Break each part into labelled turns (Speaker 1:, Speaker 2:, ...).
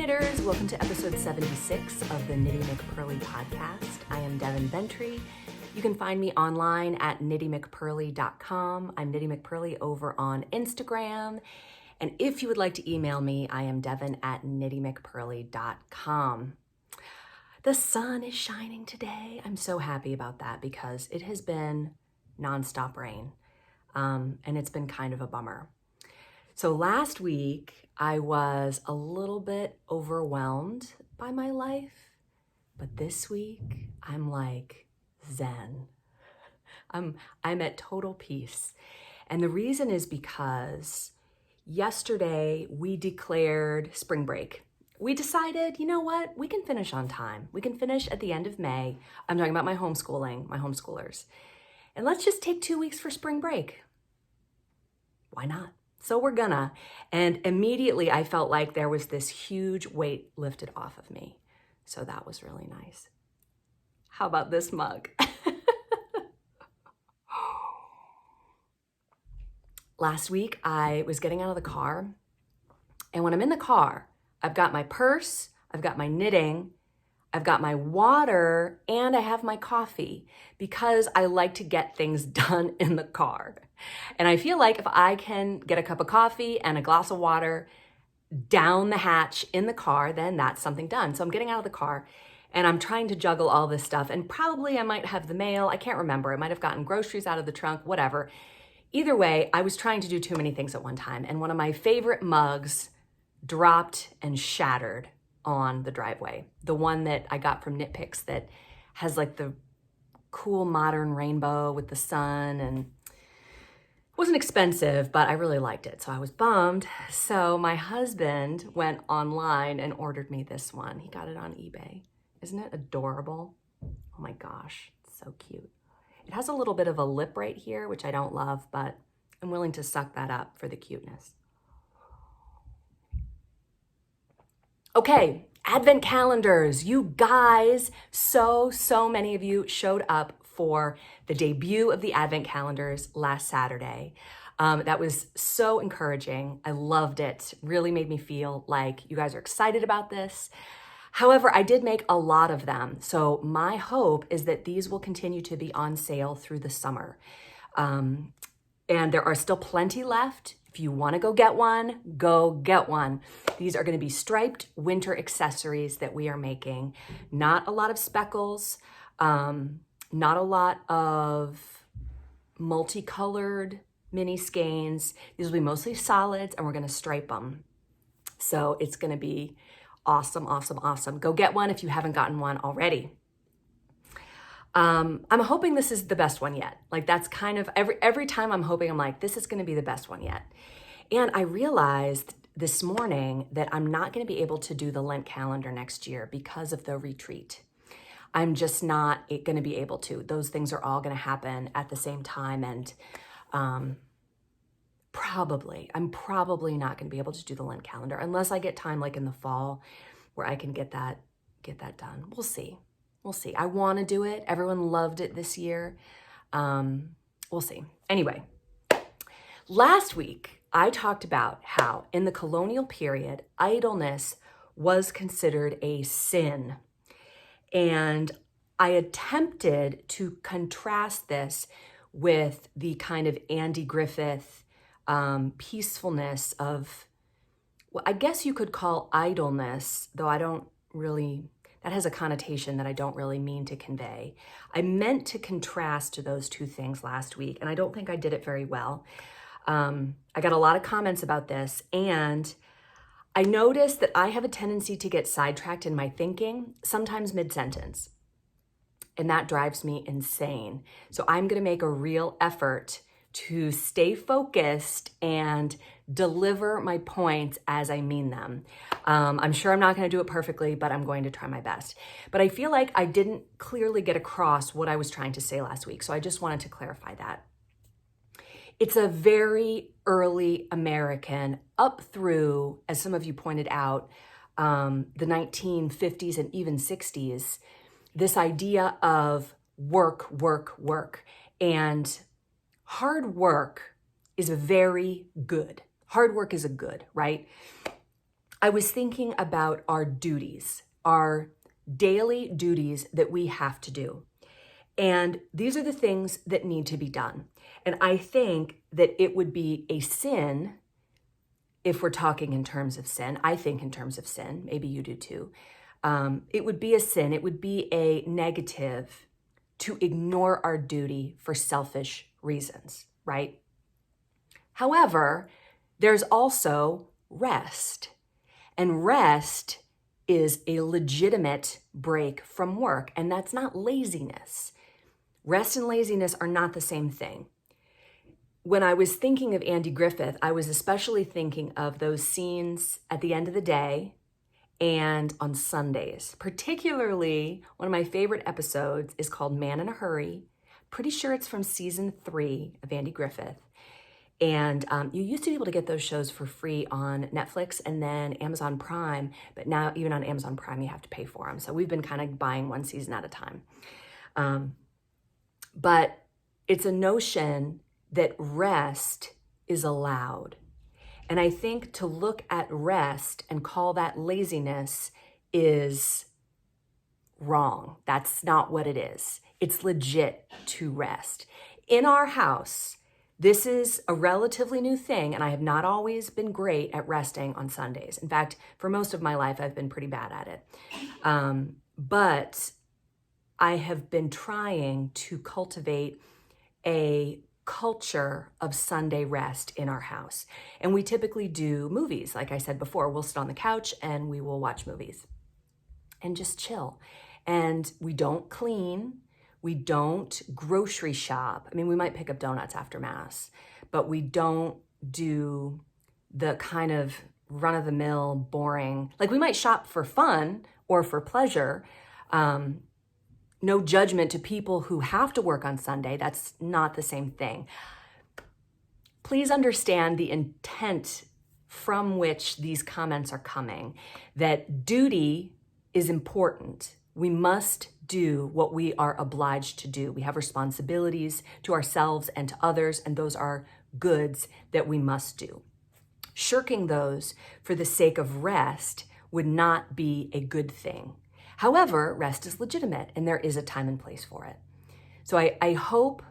Speaker 1: knitters, welcome to episode 76 of the Knitty McPurly podcast. I am Devin Ventry. You can find me online at knittymcpurly.com. I'm Knitty McPurly over on Instagram. And if you would like to email me, I am devin at knittymcpurly.com. The sun is shining today. I'm so happy about that because it has been nonstop rain. And it's been kind of a bummer. So last week, I was a little bit overwhelmed by my life, but this week, I'm like zen. I'm at total peace. And the reason is because yesterday we declared spring break. We decided, you know what, we can finish on time. We can finish at the end of May. I'm talking about my homeschoolers. And let's just take 2 weeks for spring break. Why not? So we're gonna. And immediately I felt like there was this huge weight lifted off of me. So that was really nice. How about this mug? Last week I was getting out of the car, and when I'm in the car, I've got my purse, I've got my knitting, I've got my water, and I have my coffee because I like to get things done in the car. And I feel like if I can get a cup of coffee and a glass of water down the hatch in the car, then that's something done. So I'm getting out of the car and I'm trying to juggle all this stuff. And probably I might have the mail. I can't remember. I might have gotten groceries out of the trunk, whatever. Either way, I was trying to do too many things at one time. And one of my favorite mugs dropped and shattered on the driveway. The one that I got from Knit Picks that has like the cool modern rainbow with the sun, and it wasn't expensive, but I really liked it. So I was bummed. So my husband went online and ordered me this one. He got it on eBay. Isn't it adorable? Oh my gosh, it's so cute. It has a little bit of a lip right here, which I don't love, but I'm willing to suck that up for the cuteness. Okay, Advent calendars. You guys, so many of you showed up for the debut of the Advent calendars last Saturday. That was so encouraging. I loved it. Really made me feel like you guys are excited about this. However, I did make a lot of them. So my hope is that these will continue to be on sale through the summer. And there are still plenty left. If you want to go get one, go get one. These are going to be striped winter accessories that we are making. Not a lot of speckles, not a lot of multicolored mini skeins. These will be mostly solids, and we're going to stripe them. So it's going to be awesome. Go get one if you haven't gotten one already. I'm hoping this is the best one yet. Like that's kind of every time I'm hoping, I'm like, this is going to be the best one yet. And I realized this morning that I'm not going to be able to do the Lent calendar next year because of the retreat. I'm just not going to be able to. Those things are all going to happen at the same time. And I'm probably not going to be able to do the Lent calendar unless I get time like in the fall where I can get that done. We'll see. I want to do it. Everyone loved it this year. We'll see. Anyway, last week I talked about how in the colonial period, idleness was considered a sin. And I attempted to contrast this with the kind of Andy Griffith peacefulness of, well, I guess you could call idleness, though I don't really, that has a connotation that I don't really mean to convey. I meant to contrast those two things last week, and I don't think I did it very well. I got a lot of comments about this, and I noticed that I have a tendency to get sidetracked in my thinking, sometimes mid-sentence, and that drives me insane. So I'm going to make a real effort to stay focused and deliver my points as I mean them. I'm sure I'm not going to do it perfectly, but I'm going to try my best. But I feel like I didn't clearly get across what I was trying to say last week, so I just wanted to clarify that. It's a very early American, up through, as some of you pointed out, the 1950s and even 60s, this idea of work. And hard work is very good. Hard work is a good, right? I was thinking about our duties, our daily duties that we have to do. And these are the things that need to be done. And I think that it would be a sin, if we're talking in terms of sin, I think in terms of sin, maybe you do too. It would be a sin, it would be a negative to ignore our duty for selfish reasons, right? However, there's also rest. And rest is a legitimate break from work, and that's not laziness. Rest and laziness are not the same thing. When I was thinking of Andy Griffith, I was especially thinking of those scenes at the end of the day and on Sundays. Particularly, one of my favorite episodes is called Man in a Hurry. Pretty sure it's from season 3 of Andy Griffith. And you used to be able to get those shows for free on Netflix and then Amazon Prime, but now even on Amazon Prime, you have to pay for them. So we've been kind of buying one season at a time. But it's a notion that rest is allowed. And I think to look at rest and call that laziness is wrong. That's not what it is. It's legit to rest. In our house, this is a relatively new thing, and I have not always been great at resting on Sundays. In fact, for most of my life, I've been pretty bad at it. But I have been trying to cultivate a culture of Sunday rest in our house. And we typically do movies. Like I said before, we'll sit on the couch and we will watch movies and just chill. And we don't clean. We don't grocery shop. I mean, we might pick up donuts after Mass, but we don't do the kind of run-of-the-mill, boring, like we might shop for fun or for pleasure. No judgment to people who have to work on Sunday. That's not the same thing. Please understand the intent from which these comments are coming, that duty is important. We must do what we are obliged to do. We have responsibilities to ourselves and to others, and those are goods that we must do. Shirking those for the sake of rest would not be a good thing. However, rest is legitimate, and there is a time and place for it. So I hope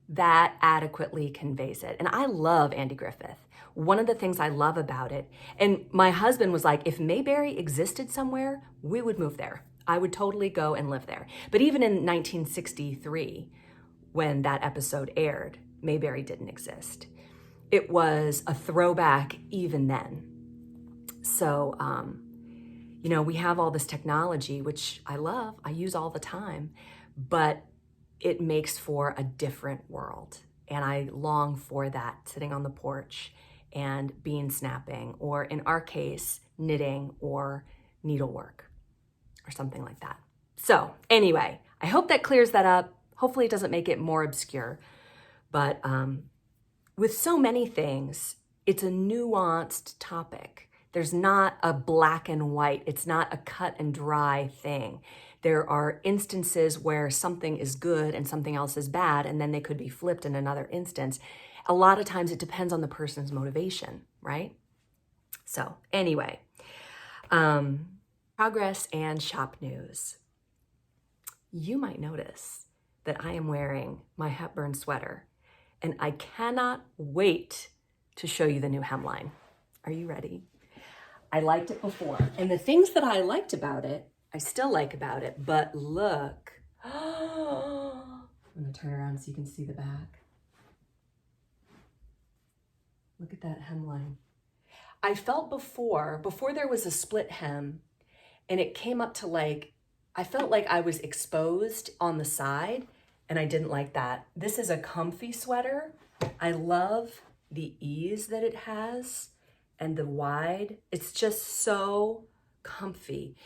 Speaker 1: that adequately conveys it. And I love Andy Griffith. One of the things I love about it, and my husband was like, if Mayberry existed somewhere, we would move there. I would totally go and live there. But even in 1963, when that episode aired, Mayberry didn't exist. It was a throwback even then. So, we have all this technology, which I love, I use all the time, but it makes for a different world. And I long for that, sitting on the porch and bean snapping, or in our case, knitting or needlework or something like that. So anyway, I hope that clears that up. Hopefully it doesn't make it more obscure, but with so many things, it's a nuanced topic. There's not a black and white. It's not a cut and dry thing. There are instances where something is good and something else is bad, and then they could be flipped in another instance. A lot of times it depends on the person's motivation, right? So anyway, progress and shop news. You might notice that I am wearing my Hepburn sweater, and I cannot wait to show you the new hemline. Are you ready? I liked it before, and the things that I liked about it, I still like about it, but look. I'm gonna turn around so you can see the back. Look at that hemline. I felt before there was a split hem, and it came up to I felt like I was exposed on the side, and I didn't like that. This is a comfy sweater. I love the ease that it has and the wide. It's just so comfy.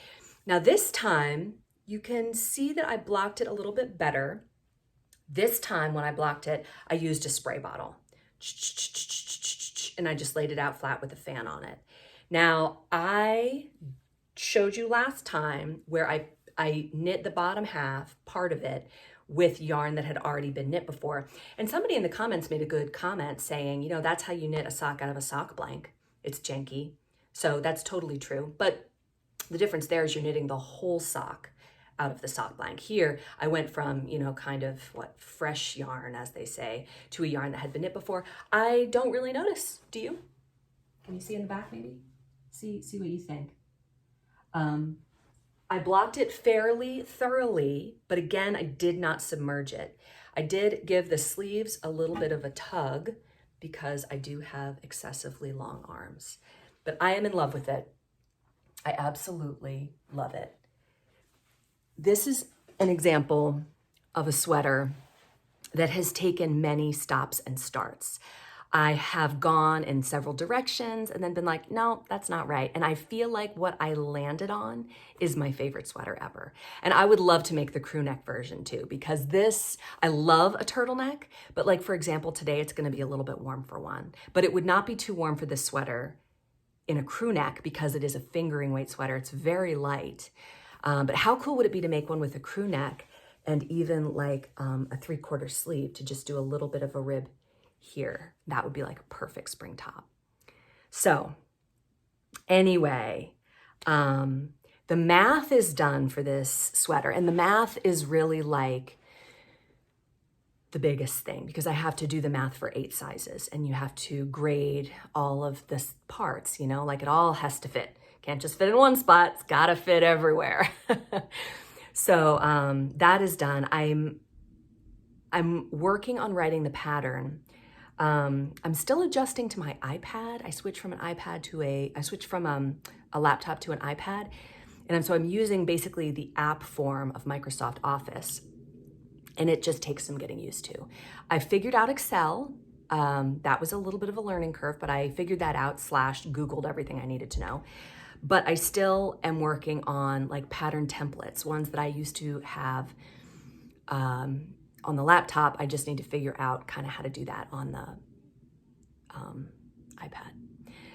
Speaker 1: Now this time, you can see that I blocked it a little bit better. This time when I blocked it, I used a spray bottle. And I just laid it out flat with a fan on it. Now, I showed you last time where I knit the bottom half, part of it, with yarn that had already been knit before. And somebody in the comments made a good comment saying, that's how you knit a sock out of a sock blank. It's janky. So that's totally true. But the difference there is you're knitting the whole sock out of the sock blank. Here, I went from, kind of fresh yarn, as they say, to a yarn that had been knit before. I don't really notice. Do you? Can you see in the back maybe? See what you think. I blocked it fairly thoroughly, but again, I did not submerge it. I did give the sleeves a little bit of a tug because I do have excessively long arms, but I am in love with it. I absolutely love it. This is an example of a sweater that has taken many stops and starts. I have gone in several directions and then been like, no, that's not right. And I feel like what I landed on is my favorite sweater ever. And I would love to make the crew neck version too, because I love a turtleneck, but for example, today it's gonna be a little bit warm for one, but it would not be too warm for this sweater in a crew neck because it is a fingering weight sweater. It's very light. But how cool would it be to make one with a crew neck and even a 3/4 sleeve to just do a little bit of a rib here? That would be like a perfect spring top. So anyway, the math is done for this sweater, and the math is really the biggest thing because I have to do the math for 8 sizes and you have to grade all of the parts, it all has to fit. Can't just fit in one spot, it's gotta fit everywhere. So that is done. I'm working on writing the pattern. I'm still adjusting to my iPad. I switched from a laptop to an iPad. And so I'm using basically the app form of Microsoft Office. And it just takes some getting used to. I figured out Excel. That was a little bit of a learning curve, but I figured that out / Googled everything I needed to know. But I still am working on pattern templates, ones that I used to have on the laptop. I just need to figure out kind of how to do that on the iPad.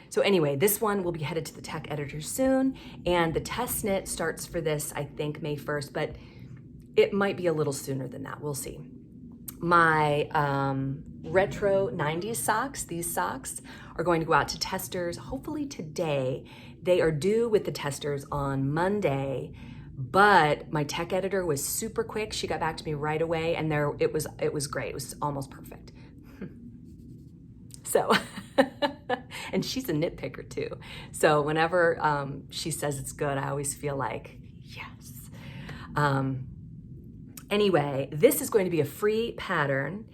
Speaker 1: So anyway, this one will be headed to the tech editor soon, and the test knit starts for this, I think, May 1st, but it might be a little sooner than that. We'll see. My retro 90s socks, these socks are going to go out to testers hopefully today. They are due with the testers on Monday, but my tech editor was super quick. She got back to me right away, and it was great. It was almost perfect. So, and she's a nitpicker too. So whenever she says it's good, I always feel like, yes. Anyway, this is going to be a free pattern.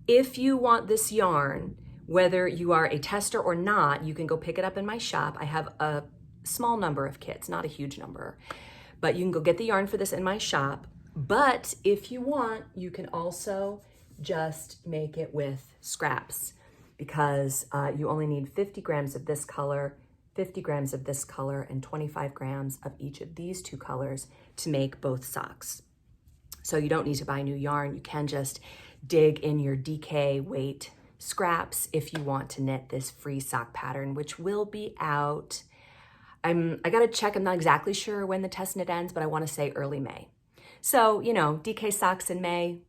Speaker 1: If you want this yarn, whether you are a tester or not, you can go pick it up in my shop. I have a small number of kits, not a huge number, but you can go get the yarn for this in my shop. But if you want, you can also just make it with scraps because you only need 50 grams of this color, 50 grams of this color, and 25 grams of each of these 2 colors to make both socks. So you don't need to buy new yarn. You can just dig in your DK weight scraps if you want to knit this free sock pattern, which will be out. I gotta check, I'm not exactly sure when the test knit ends, but I wanna say early May. So, DK socks in May,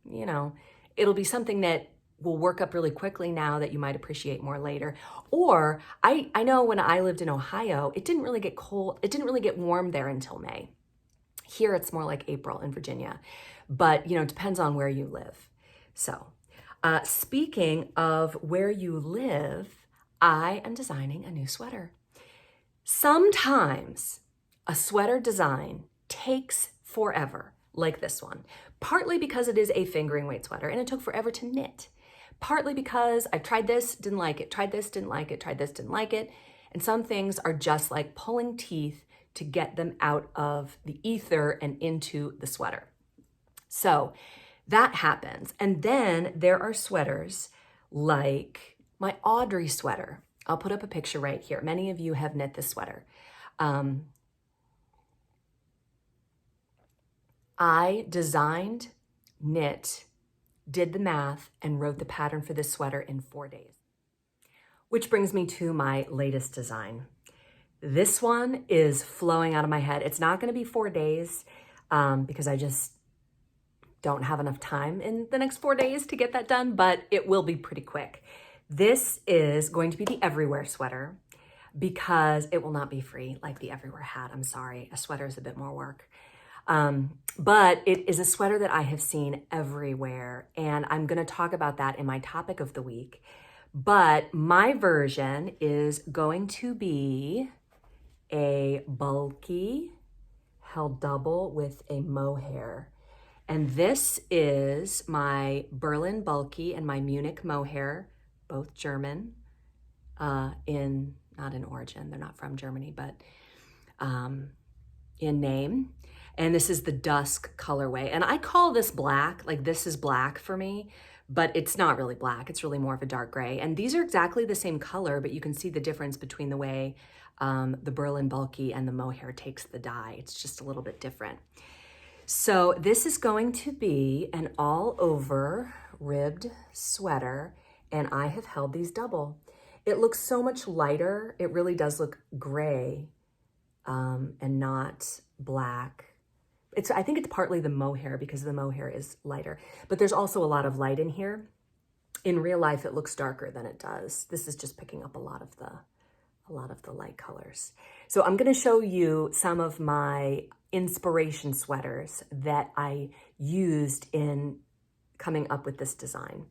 Speaker 1: it'll be something that will work up really quickly now that you might appreciate more later. Or I know when I lived in Ohio, it didn't really get cold, it didn't really get warm there until May. Here it's more like April in Virginia, but it depends on where you live. So speaking of where you live, I am designing a new sweater. Sometimes a sweater design takes forever, like this one, partly because it is a fingering weight sweater and it took forever to knit, partly because I tried this, didn't like it, tried this, didn't like it, tried this, didn't like it. And some things are just like pulling teeth to get them out of the ether and into the sweater. So that happens. And then there are sweaters like my Audrey sweater. I'll put up a picture right here. Many of you have knit this sweater. I designed, knit, did the math, and wrote the pattern for this sweater in 4 days. Which brings me to my latest design. This one is flowing out of my head. It's not gonna be 4 days because I just don't have enough time in the next 4 days to get that done, but it will be pretty quick. This is going to be the Everywhere sweater. because it will not be free like the Everywhere hat. I'm sorry, a sweater is a bit more work. But it is a sweater that I have seen everywhere, and I'm going to talk about that in my topic of the week. But my version is going to be a bulky held double with a mohair. And this is my Berlin bulky and my Munich mohair, both German, not in origin, they're not from Germany, but in name. And this is the dusk colorway. And I call this black, like this is black for me, but it's not really black. It's really more of a dark gray. And these are exactly the same color, but you can see the difference between the way the Berlin bulky and the mohair takes the dye. It's just a little bit different. So this is going to be an all over ribbed sweater, and I have held these double. It looks so much lighter. It really does look gray and not black. I think it's partly the mohair because the mohair is lighter, but there's also a lot of light in here. In real life, it looks darker than it does. This is just picking up a lot of the light colors. So I'm going to show you some of my inspiration sweaters that I used in coming up with this design.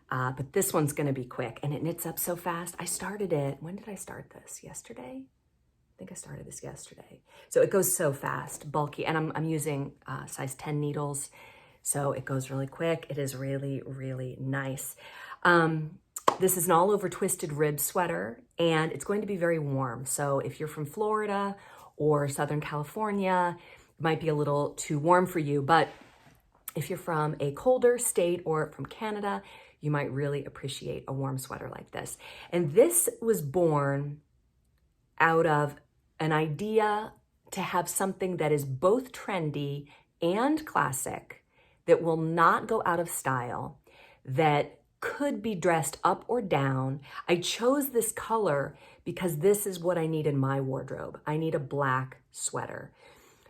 Speaker 1: But this one's going to be quick, and it knits up so fast. I started it. When did I start this? Yesterday? I think I started this yesterday. So it goes so fast, bulky, and I'm using size 10 needles, so it goes really quick. It is really, really nice. This is an all over twisted rib sweater, and it's going to be very warm. So if you're from Florida or Southern California, it might be a little too warm for you, but if you're from a colder state or from Canada, you might really appreciate a warm sweater like this. And this was born out of an idea to have something that is both trendy and classic, that will not go out of style, that could be dressed up or down. I chose this color because this is what I need in my wardrobe. I need a black sweater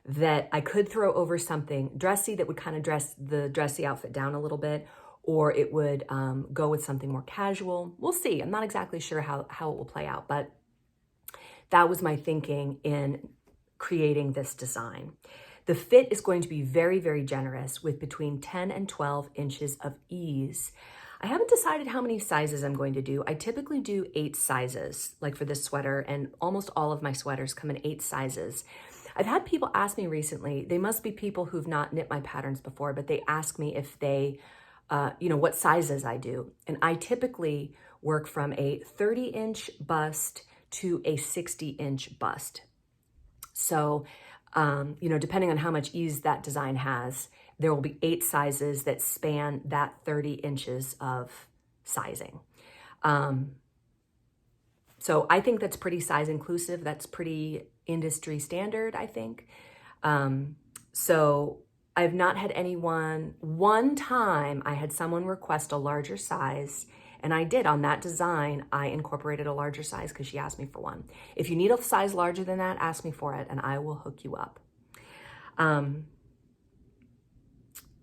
Speaker 1: that I could throw over something dressy that would kind of dress the dressy outfit down a little bit, or it would go with something more casual. We'll see. I'm not exactly sure how it will play out, but that was my thinking in creating this design. The fit is going to be very, very generous with between 10 and 12 inches of ease. I haven't decided how many sizes I'm going to do. I typically do 8 sizes, like for this sweater, and almost all of my sweaters come in 8 sizes. I've had people ask me recently, they must be people who've not knit my patterns before, but they ask me if they, what sizes I do. And I typically work from a 30-inch bust to a 60-inch bust. So, depending on how much ease that design has, there will be 8 sizes that span that 30 inches of sizing. So I think that's pretty size inclusive. That's pretty industry standard, I think. So I've not had one time I had someone request a larger size, and I did. On that design, I incorporated a larger size because she asked me for one. If you need a size larger than that, ask me for it and I will hook you up.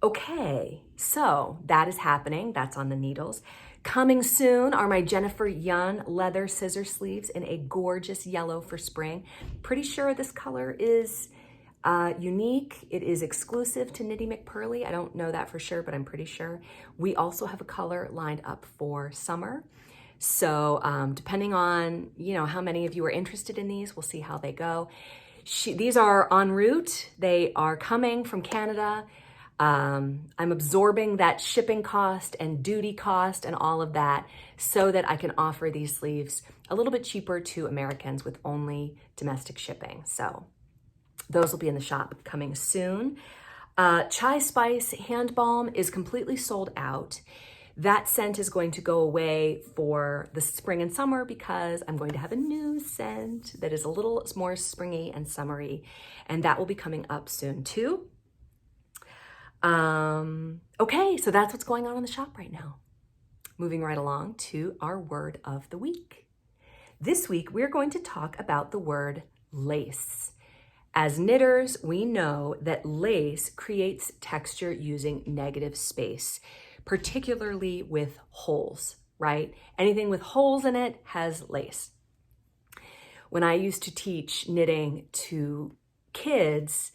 Speaker 1: Okay, so that is happening. That's on the needles. Coming soon are my Jennifer Yun leather scissor sleeves in a gorgeous yellow for spring. Pretty sure this color is unique. It is exclusive to Knitty McPurly. I don't know that for sure, but I'm pretty sure. We also have a color lined up for summer. So depending on, how many of you are interested in these, we'll see how they go. These are en route. They are coming from Canada. I'm absorbing that shipping cost and duty cost and all of that so that I can offer these sleeves a little bit cheaper to Americans with only domestic shipping. So those will be in the shop coming soon. Chai Spice Hand Balm is completely sold out. That scent is going to go away for the spring and summer because I'm going to have a new scent that is a little more springy and summery, and that will be coming up soon too. Okay, so that's what's going on in the shop right now. Moving right along to our word of the week. This week, we're going to talk about the word lace. As knitters, we know that lace creates texture using negative space, particularly with holes, right? Anything with holes in it has lace. when I used to teach knitting to kids,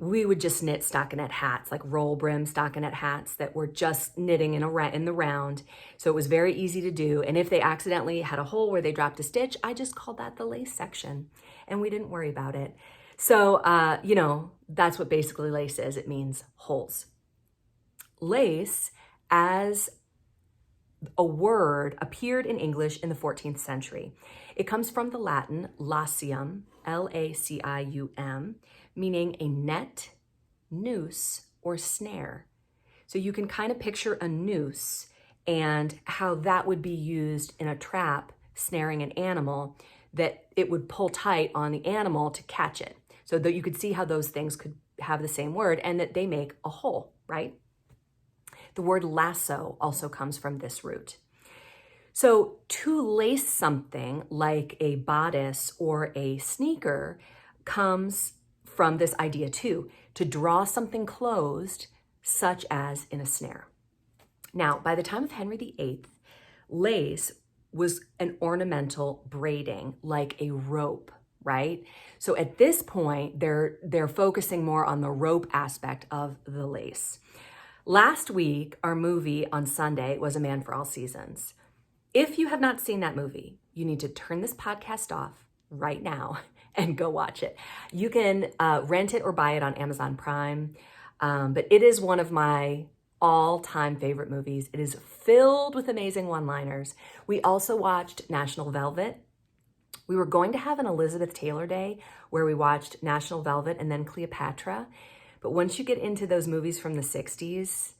Speaker 1: we would just knit stockinette hats, like roll brim stockinette hats that were just knitting in the round. So it was very easy to do. And if they accidentally had a hole where they dropped a stitch, I just called that the lace section, and we didn't worry about it. So, that's what basically lace is. It means holes. Lace, as a word, appeared in English in the 14th century. It comes from the Latin lacium, L-A-C-I-U-M, meaning a net, noose, or snare. So you can kind of picture a noose and how that would be used in a trap snaring an animal, that it would pull tight on the animal to catch it. So that you could see how those things could have the same word and that they make a hole, right? The word lasso also comes from this root. So to lace something like a bodice or a sneaker comes from this idea too, to draw something closed, such as in a snare. Now, by the time of Henry VIII, lace was an ornamental braiding, like a rope, right? So at this point, they're focusing more on the rope aspect of the lace. Last week, our movie on Sunday was A Man for All Seasons. If you have not seen that movie, you need to turn this podcast off right now and go watch it. You can rent it or buy it on Amazon Prime, but it is one of my all-time favorite movies. It is filled with amazing one-liners. We also watched National Velvet. We were going to have an Elizabeth Taylor Day where we watched National Velvet and then Cleopatra. But once you get into those movies from the 60s,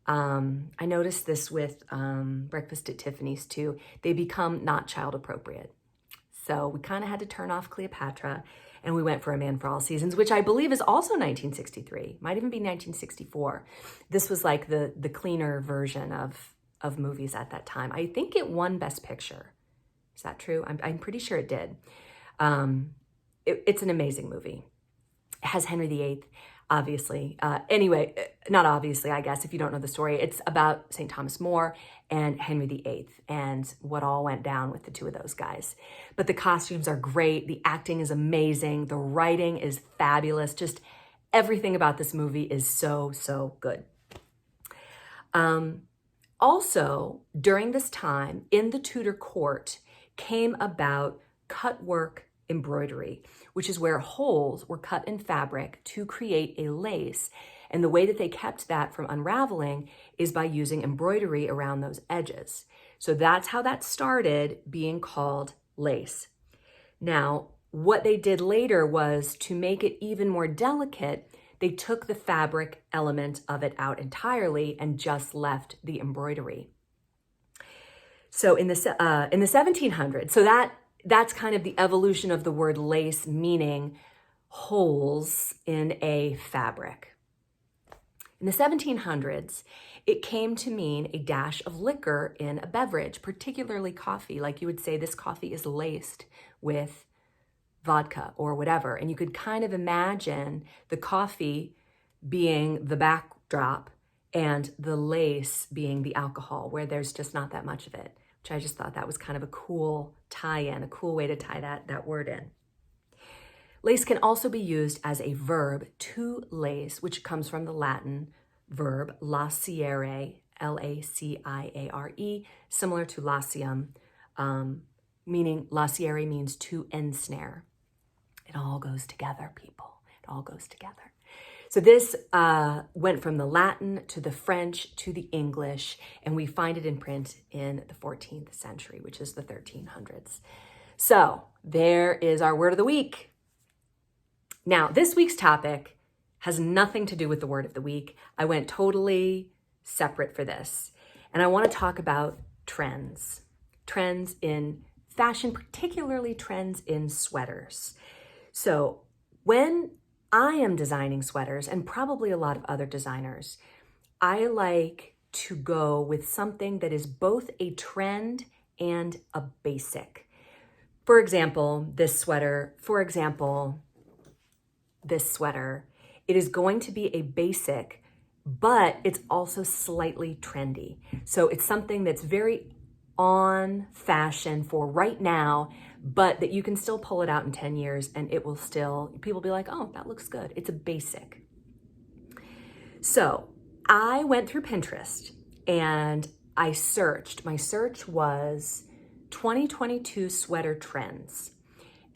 Speaker 1: I noticed this with Breakfast at Tiffany's too, they become not child appropriate. So we kind of had to turn off Cleopatra and we went for A Man for All Seasons, which I believe is also 1963, might even be 1964. This was like the cleaner version of movies at that time. I think it won Best Picture. Is that true? I'm pretty sure it did. It's an amazing movie. It has Henry VIII, obviously. Anyway, not obviously, I guess, if you don't know the story. It's about St. Thomas More and Henry VIII and what all went down with the two of those guys. But the costumes are great. The acting is amazing. The writing is fabulous. Just everything about this movie is so, so good. Also, during this time, in the Tudor court, came about cut work embroidery, which is where holes were cut in fabric to create a lace. And the way that they kept that from unraveling is by using embroidery around those edges. So that's how that started being called lace. Now, what they did later was to make it even more delicate, they took the fabric element of it out entirely and just left the embroidery. So in the 1700s, so that's kind of the evolution of the word lace, meaning holes in a fabric. In the 1700s, it came to mean a dash of liquor in a beverage, particularly coffee. Like you would say, this coffee is laced with vodka or whatever. And you could kind of imagine the coffee being the backdrop and the lace being the alcohol, where there's just not that much of it, which I just thought that was kind of a cool tie-in, a cool way to tie that word in. Lace can also be used as a verb, to lace, which comes from the Latin verb laciare, L-A-C-I-A-R-E, similar to lacium, meaning laciare means to ensnare. It all goes together, people. It all goes together. So this went from the Latin to the French to the English, and we find it in print in the 14th century, which is the 1300s. So there is our word of the week. Now, this week's topic has nothing to do with the word of the week. I went totally separate for this, and I want to talk about trends. Trends in fashion, particularly trends in sweaters. So when I am designing sweaters, and probably a lot of other designers, I like to go with something that is both a trend and a basic. For example, this sweater, it is going to be a basic, but it's also slightly trendy. So it's something that's very on fashion for right now, but that you can still pull it out in 10 years and it will still, people will be like, oh, that looks good. It's a basic. So I went through Pinterest and I searched. My search was 2022 sweater trends.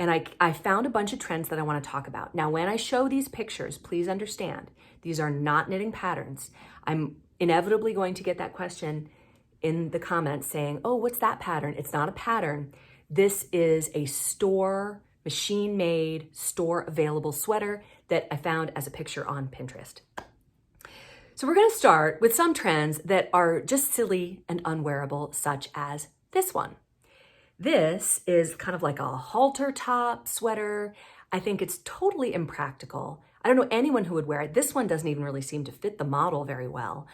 Speaker 1: And I found a bunch of trends that I want to talk about. Now, when I show these pictures, please understand, these are not knitting patterns. I'm inevitably going to get that question in the comments saying, oh, what's that pattern? It's not a pattern. This is a store, machine-made, store-available sweater that I found as a picture on Pinterest. So we're going to start with some trends that are just silly and unwearable, such as this one. This is kind of like a halter top sweater. I think it's totally impractical. I don't know anyone who would wear it. This one doesn't even really seem to fit the model very well.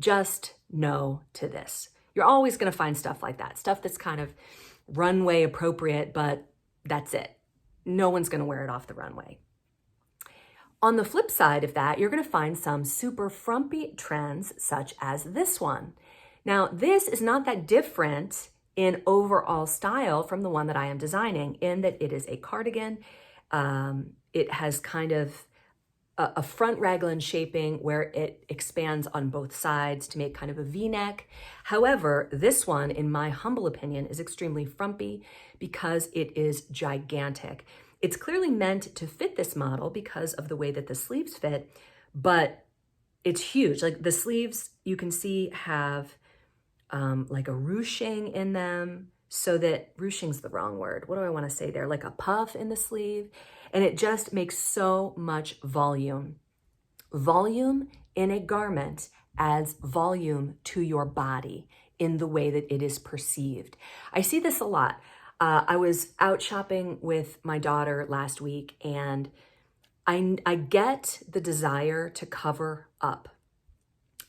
Speaker 1: Just no to this. You're always going to find stuff like that, stuff that's kind of runway appropriate, but that's it. No one's going to wear it off the runway. On the flip side of that, you're going to find some super frumpy trends such as this one. Now, this is not that different in overall style from the one that I am designing, in that it is a cardigan. It has kind of a front raglan shaping where it expands on both sides to make kind of a V-neck. However, this one, in my humble opinion, is extremely frumpy because it is gigantic. It's clearly meant to fit this model because of the way that the sleeves fit, but it's huge. Like the sleeves, you can see have like a ruching in them, so that ruching's the wrong word. What do I want to say there? Like a puff in the sleeve. And it just makes so much volume. Volume in a garment adds volume to your body in the way that it is perceived. I see this a lot. I was out shopping with my daughter last week, and I get the desire to cover up.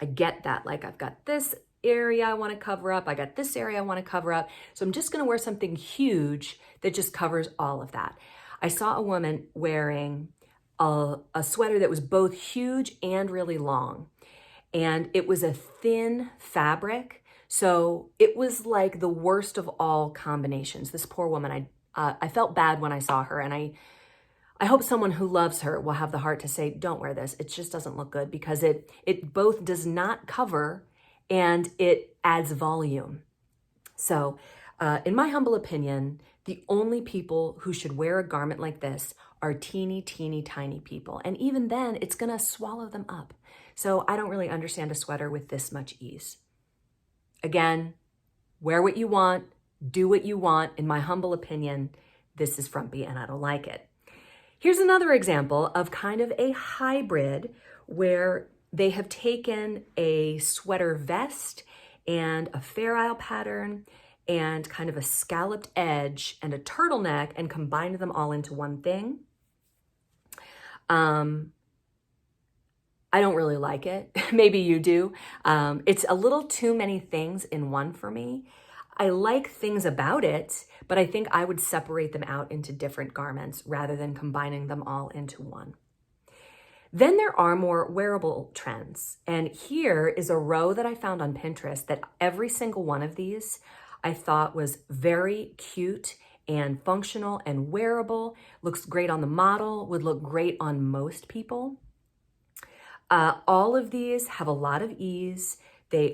Speaker 1: I get that. Like, I've got this area I want to cover up. I got this area I want to cover up. So I'm just going to wear something huge that just covers all of that. I saw a woman wearing a sweater that was both huge and really long. And it was a thin fabric. So it was like the worst of all combinations. This poor woman, I felt bad when I saw her, and I hope someone who loves her will have the heart to say, don't wear this. It just doesn't look good, because it both does not cover and it adds volume. So in my humble opinion, the only people who should wear a garment like this are teeny, teeny, tiny people. And even then, it's gonna swallow them up. So I don't really understand a sweater with this much ease. Again, wear what you want, do what you want. In my humble opinion, this is frumpy and I don't like it. Here's another example of kind of a hybrid where they have taken a sweater vest and a Fair Isle pattern and kind of a scalloped edge and a turtleneck and combined them all into one thing. I don't really like it. Maybe you do. It's a little too many things in one for me. I like things about it, but I think I would separate them out into different garments rather than combining them all into one. Then there are more wearable trends. And here is a row that I found on Pinterest that every single one of these I thought was very cute and functional and wearable. Looks great on the model, would look great on most people. All of these have a lot of ease. They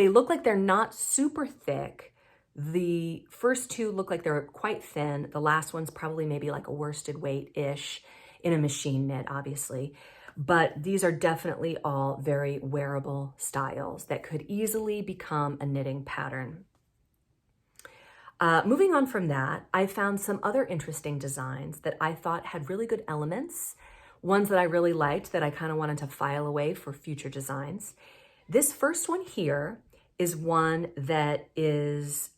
Speaker 1: look like they're not super thick. The first two look like they're quite thin. The last one's probably maybe like a worsted weight-ish in a machine knit, obviously. But these are definitely all very wearable styles that could easily become a knitting pattern. Moving on from that, I found some other interesting designs that I thought had really good elements, ones that I really liked that I kind of wanted to file away for future designs. This first one here is one that is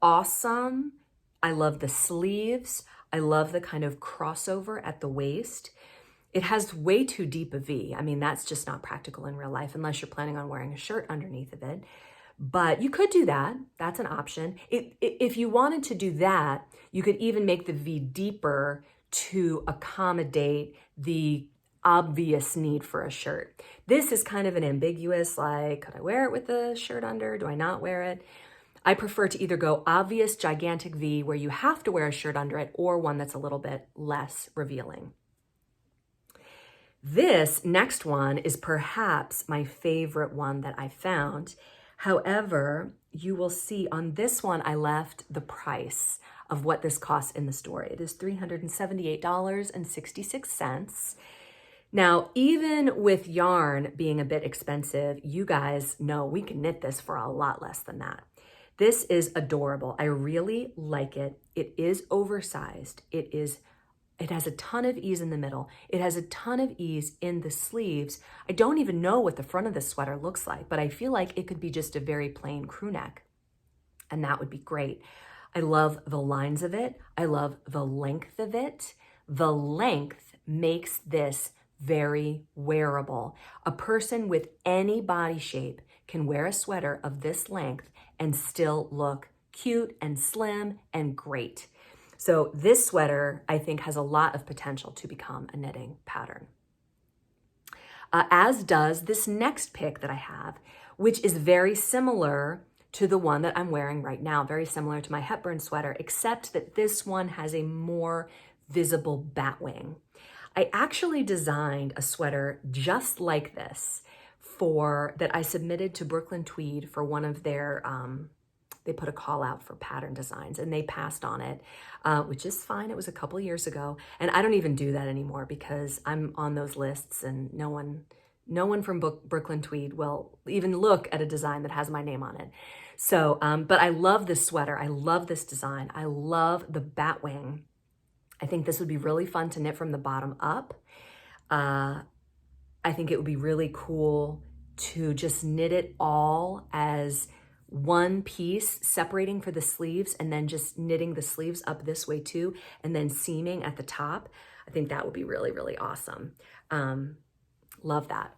Speaker 1: awesome. I love the sleeves. I love the kind of crossover at the waist. It has way too deep a V. I mean, that's just not practical in real life unless you're planning on wearing a shirt underneath of it. But you could do that. That's an option. If you wanted to do that, you could even make the V deeper to accommodate the obvious need for a shirt. This is kind of an ambiguous, like, could I wear it with a shirt under? Do I not wear it? I prefer to either go obvious gigantic V where you have to wear a shirt under it, or one that's a little bit less revealing. This next one is perhaps my favorite one that I found. However, you will see on this one, I left the price of what this costs in the store. It is $378.66. Now, even with yarn being a bit expensive, you guys know we can knit this for a lot less than that. This is adorable. I really like it. It is oversized. It has a ton of ease in the middle. It has a ton of ease in the sleeves. I don't even know what the front of this sweater looks like, but I feel like it could be just a very plain crew neck, and that would be great. I love the lines of it. I love the length of it. The length makes this very wearable. A person with any body shape can wear a sweater of this length and still look cute and slim and great. So this sweater, I think, has a lot of potential to become a knitting pattern. As does this next pick that I have, which is very similar to the one that I'm wearing right now, very similar to my Hepburn sweater, except that this one has a more visible bat wing. I actually designed a sweater just like this that I submitted to Brooklyn Tweed for one of their, they put a call out for pattern designs and they passed on it, which is fine. It was a couple years ago. And I don't even do that anymore because I'm on those lists and no one from Brooklyn Tweed will even look at a design that has my name on it. So, but I love this sweater. I love this design. I love the bat wing. I think this would be really fun to knit from the bottom up. I think it would be really cool to just knit it all as one piece, separating for the sleeves and then just knitting the sleeves up this way too, and then seaming at the top. I think that would be really, really awesome. Love that.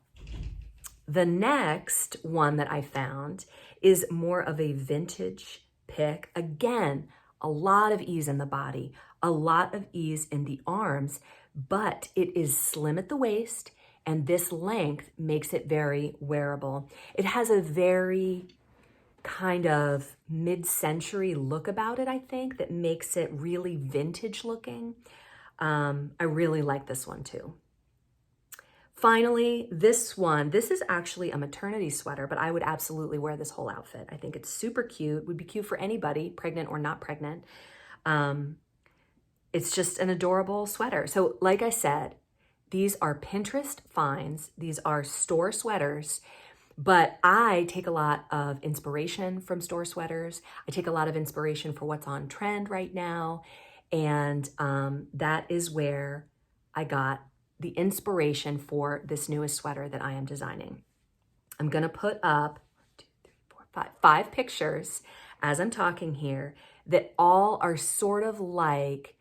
Speaker 1: The next one that I found is more of a vintage pick. Again, a lot of ease in the body, a lot of ease in the arms, but it is slim at the waist, and this length makes it very wearable. It has a very kind of mid-century look about it, I think, that makes it really vintage looking. I really like this one too. Finally, this one, this is actually a maternity sweater, but I would absolutely wear this whole outfit. I think it's super cute, would be cute for anybody, pregnant or not pregnant. It's just an adorable sweater. So like I said, these are Pinterest finds. These are store sweaters, but I take a lot of inspiration from store sweaters. I take a lot of inspiration for what's on trend right now. And that is where I got the inspiration for this newest sweater that I am designing. I'm gonna put up 5 pictures as I'm talking here that all are sort of like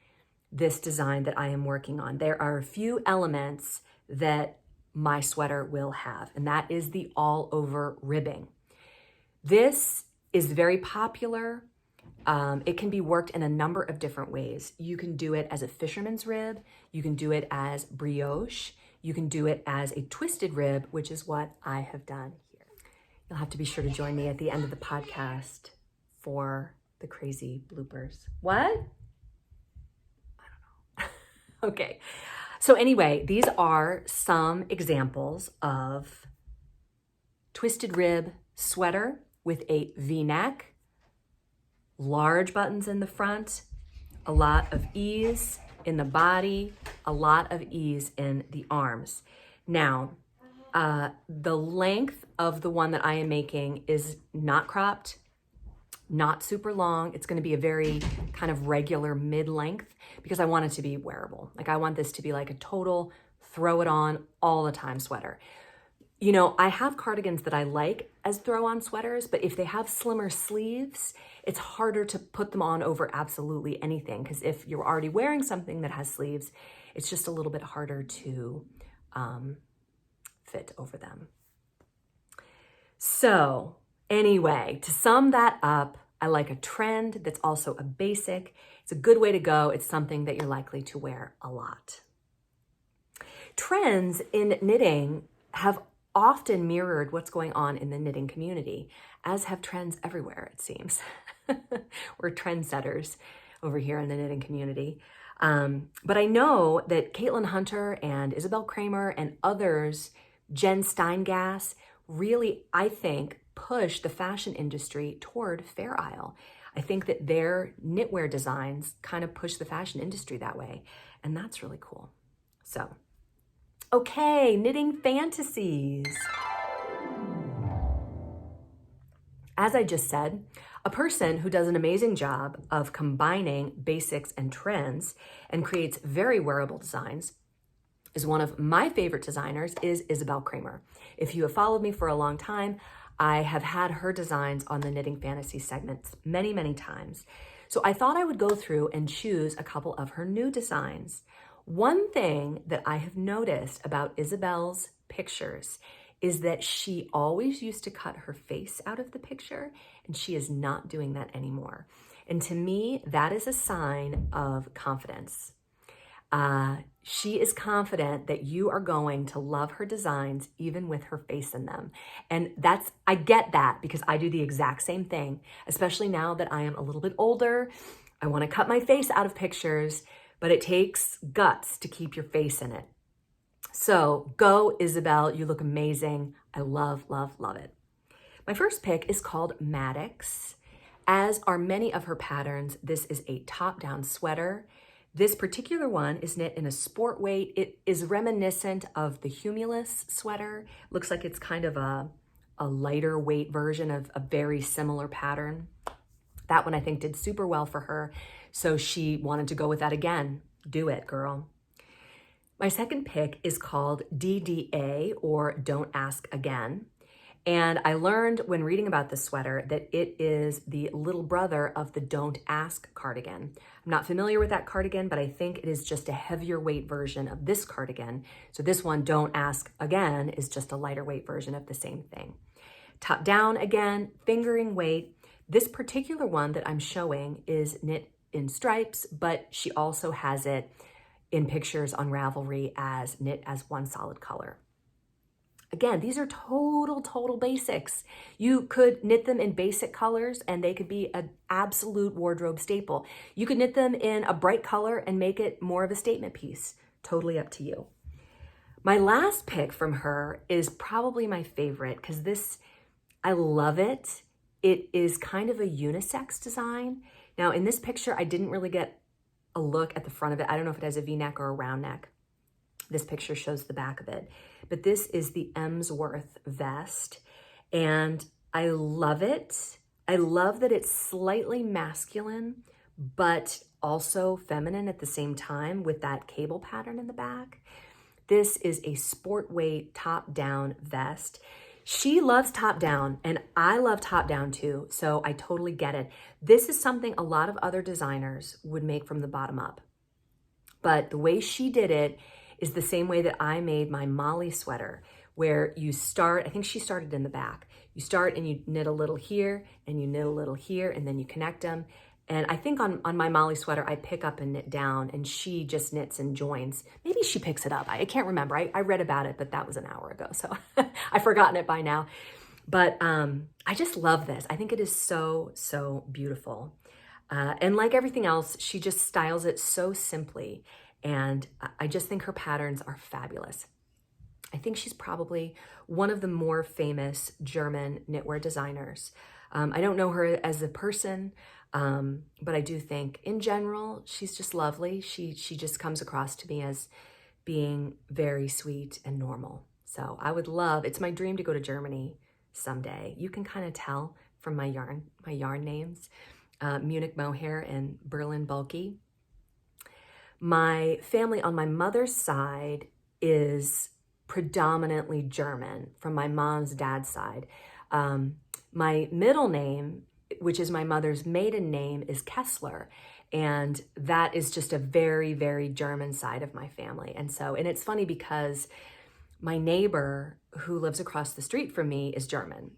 Speaker 1: this design that I am working on. There are a few elements that my sweater will have, and that is the all over ribbing. This is very popular. It can be worked in a number of different ways. You can do it as a fisherman's rib. You can do it as brioche. You can do it as a twisted rib, which is what I have done here. You'll have to be sure to join me at the end of the podcast for the crazy bloopers. What? Okay, so anyway, these are some examples of twisted rib sweater with a V-neck, large buttons in the front, a lot of ease in the body, a lot of ease in the arms. Now, the length of the one that I am making is not cropped, not super long. It's gonna be a very kind of regular mid-length because I want it to be wearable. Like I want this to be like a total throw it on all the time sweater. You know, I have cardigans that I like as throw-on sweaters, but if they have slimmer sleeves, it's harder to put them on over absolutely anything because if you're already wearing something that has sleeves, it's just a little bit harder to fit over them. So anyway, to sum that up, I like a trend that's also a basic. It's a good way to go. It's something that you're likely to wear a lot. Trends in knitting have often mirrored what's going on in the knitting community, as have trends everywhere, it seems. We're trendsetters over here in the knitting community. But I know that Caitlin Hunter and Isabell Kraemer and others, Jen Steingass, really, I think, push the fashion industry toward Fair Isle. I think that their knitwear designs kind of push the fashion industry that way, and that's really cool. So, okay, knitting fantasies. As I just said, a person who does an amazing job of combining basics and trends and creates very wearable designs is one of my favorite designers, is Isabell Kraemer. If you have followed me for a long time, I have had her designs on the Knitting Fantasy segments many, many times. So I thought I would go through and choose a couple of her new designs. One thing that I have noticed about Isabell's pictures is that she always used to cut her face out of the picture, and she is not doing that anymore. And to me, that is a sign of confidence. She is confident that you are going to love her designs even with her face in them. And I get that because I do the exact same thing, especially now that I am a little bit older. I want to cut my face out of pictures, but it takes guts to keep your face in it. So go, Isabell, you look amazing. I love, love, love it. My first pick is called Maddox. As are many of her patterns, this is a top-down sweater. This particular one is knit in a sport weight. It is reminiscent of the Humulus sweater. Looks like it's kind of a lighter weight version of a very similar pattern. That one I think did super well for her, so she wanted to go with that again. Do it, girl. My second pick is called DDA, or Don't Ask Again. And I learned when reading about this sweater that it is the little brother of the Don't Ask cardigan. I'm not familiar with that cardigan, but I think it is just a heavier weight version of this cardigan. So this one, Don't Ask Again, is just a lighter weight version of the same thing. Top down again, fingering weight. This particular one that I'm showing is knit in stripes, but she also has it in pictures on Ravelry as knit as one solid color. Again, these are total basics. You could knit them in basic colors and they could be an absolute wardrobe staple. You could knit them in a bright color and make it more of a statement piece. Totally up to you. My last pick from her is probably my favorite because this, I love it. It is kind of a unisex design. Now in this picture, I didn't really get a look at the front of it. I don't know if it has a V-neck or a round neck. This picture shows the back of it, but this is the Emsworth vest, and I love it. I love that it's slightly masculine, but also feminine at the same time with that cable pattern in the back. This is a sport weight top-down vest. She loves top-down, and I love top-down too, so I totally get it. This is something a lot of other designers would make from the bottom up, but the way she did it is the same way that I made my Molly sweater, where you start, I think she started in the back. You start and you knit a little here and you knit a little here and then you connect them. And I think on my Molly sweater, I pick up and knit down and she just knits and joins. Maybe she picks it up. I can't remember. I read about it, but that was an hour ago. So I've forgotten it by now. But I just love this. I think it is so beautiful. And like everything else, she just styles it so simply. And I just think her patterns are fabulous. I think she's probably one of the more famous German knitwear designers. I don't know her as a person, but I do think in general, she's just lovely. She just comes across to me as being very sweet and normal. So I would love, it's my dream to go to Germany someday. You can kind of tell from my yarn names, Munich Mohair and Berlin Bulky. My family on my mother's side is predominantly German from my mom's dad's side. My middle name, which is my mother's maiden name, is Kessler. And that is just a very German side of my family. And it's funny because my neighbor who lives across the street from me is German.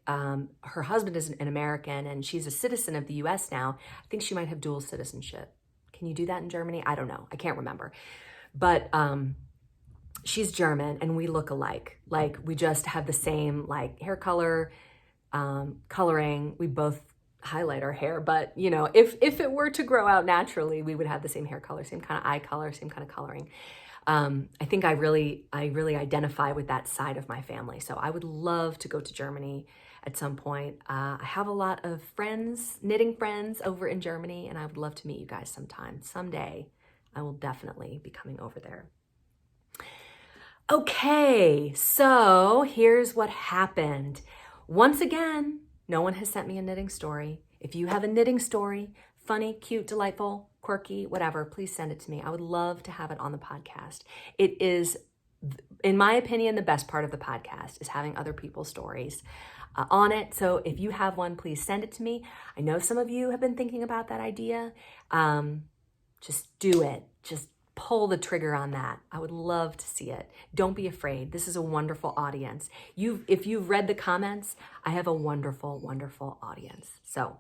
Speaker 1: Her husband is an American and she's a citizen of the US now. I think she might have dual citizenship. Can you do that in Germany? I don't know. I can't remember. But she's German and we look alike. Like we just have the same like hair color, coloring. We both highlight our hair, but you know, if it were to grow out naturally, we would have the same hair color, same kind of eye color, same kind of coloring. I think I really identify with that side of my family. So I would love to go to Germany at some point. I have a lot of friends, knitting friends over in Germany, and I would love to meet you guys sometime. Someday I will definitely be coming over there. Okay, so here's what happened. Once again, no one has sent me a knitting story. If you have a knitting story, funny, cute, delightful, quirky, whatever, please send it to me. I would love to have it on the podcast. It is, in my opinion, the best part of the podcast is having other people's stories on it. So if you have one, please send it to me. I know some of you have been thinking about that idea. Just do it. Just pull the trigger on that. I would love to see it. Don't be afraid. This is a wonderful audience. If you've read the comments, I have a wonderful, wonderful audience. So,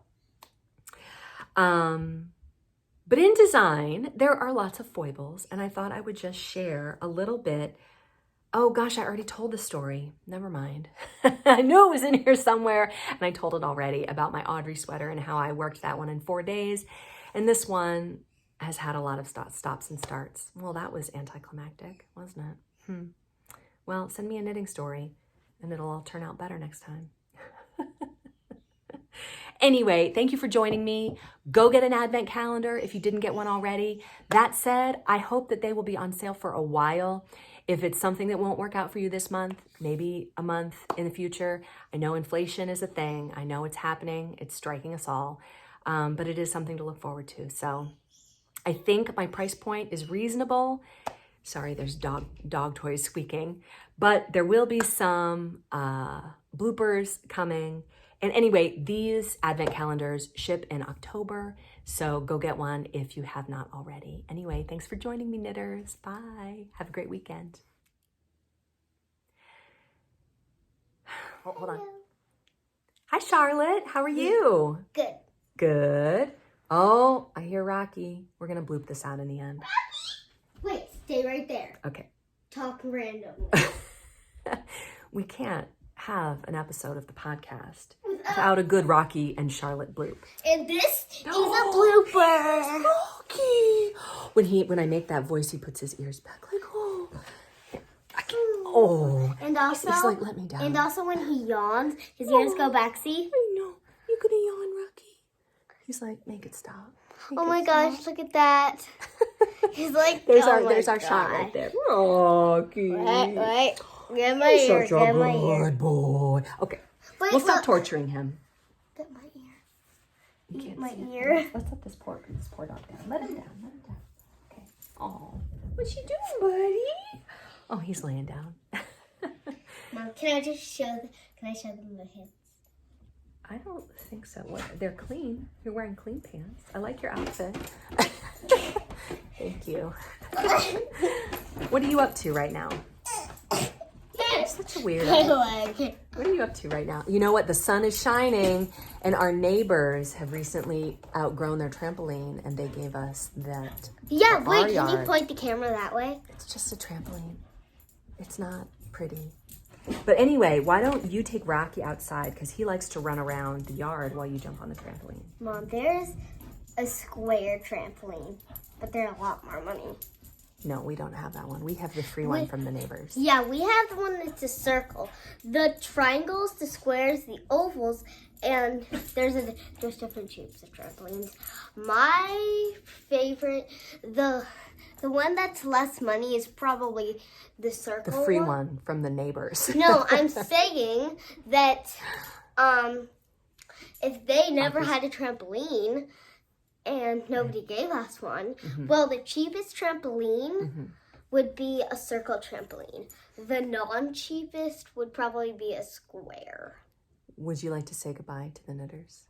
Speaker 1: but in design, there are lots of foibles, and I thought I would just share a little bit. Oh gosh, I already told the story. Never mind. I knew it was in here somewhere, and I told it already about my Audrey sweater and how I worked that one in 4 days. And this one has had a lot of stops and starts. Well, that was anticlimactic, wasn't it? Well, send me a knitting story, and it'll all turn out better next time. Anyway, thank you for joining me. Go get an advent calendar if you didn't get one already. That said, I hope that they will be on sale for a while. If it's something that won't work out for you this month, maybe a month in the future. I know inflation is a thing. I know it's happening. It's striking us all. But it is something to look forward to. So I think my price point is reasonable. Sorry, there's dog toys squeaking. But there will be some bloopers coming. And anyway, these advent calendars ship in October, so go get one if you have not already. Anyway, thanks for joining me, knitters. Bye. Have a great weekend. Hold on. Hi, Charlotte. How are you?
Speaker 2: Good.
Speaker 1: Good. Oh, I hear Rocky. We're going to bloop this out in the end.
Speaker 2: Wait, stay right there.
Speaker 1: Okay.
Speaker 2: Talk randomly.
Speaker 1: We can't have an episode of the podcast without a good Rocky and Charlotte bloop.
Speaker 2: And this is a blooper.
Speaker 1: Rocky. When I make that voice, he puts his ears back like, oh. Oh.
Speaker 2: And also,
Speaker 1: he's like, let me down.
Speaker 2: And also when he yawns, his ears go back, see?
Speaker 1: I know. You're going to yawn, Rocky. He's like, make it stop.
Speaker 2: Oh my gosh, look at that. He's like,
Speaker 1: there's our shot right there. Rocky.
Speaker 2: Wait. Get my ear.
Speaker 1: Such a good boy. Okay. We'll stop torturing him.
Speaker 2: Get my ear.
Speaker 1: You can't
Speaker 2: my
Speaker 1: see
Speaker 2: ear.
Speaker 1: It. Let's let this poor dog down. Let him down. Okay. Oh, what's he doing, buddy? Oh, he's laying down.
Speaker 2: Mom, can I show them the hands?
Speaker 1: I don't think so. What? They're clean. You're wearing clean pants. I like your outfit. Thank you. What are you up to right now? You're such a weirdo. What are you up to right now? You know what? The sun is shining, and our neighbors have recently outgrown their trampoline, and they gave us that.
Speaker 2: Yeah, wait, can you point the camera that way?
Speaker 1: It's just a trampoline. It's not pretty. But anyway, why don't you take Rocky outside, because he likes to run around the yard while you jump on the trampoline.
Speaker 2: Mom, there's a square trampoline, but they're a lot more money.
Speaker 1: No, we don't have that one. We have the free one from the neighbors.
Speaker 2: Yeah, we have the one that's a circle. The triangles, the squares, the ovals, and there's different shapes of trampolines. My favorite, the one that's less money is probably the circle
Speaker 1: The free one from the neighbors.
Speaker 2: No, I'm saying that if they never had a trampoline, and nobody gave us one. Well, the cheapest trampoline would be a circle trampoline. The non-cheapest would probably be a square.
Speaker 1: Would you like to say goodbye to the knitters?